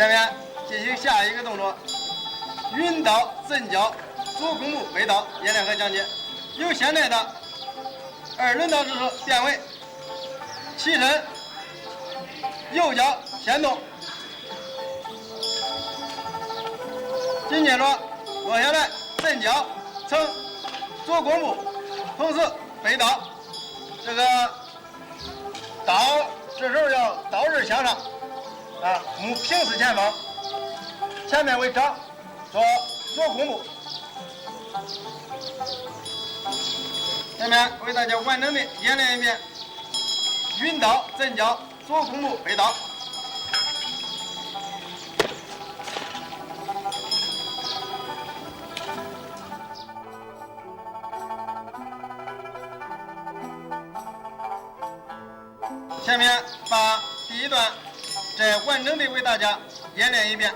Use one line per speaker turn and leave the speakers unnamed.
下面进行下一个动作：运刀、震脚、左弓步、背刀，演练和讲解。由现在的2轮刀姿势变为起身，右脚先动，紧接着落下来震脚，呈左弓步，同时背刀。这个刀这时候要刀刃向上，目平视前方，前面为掌，做左弓步。下面为大家完整的演练一遍：运刀、震脚、左弓步、背刀。下面把第一段再完整的为大家演练一遍。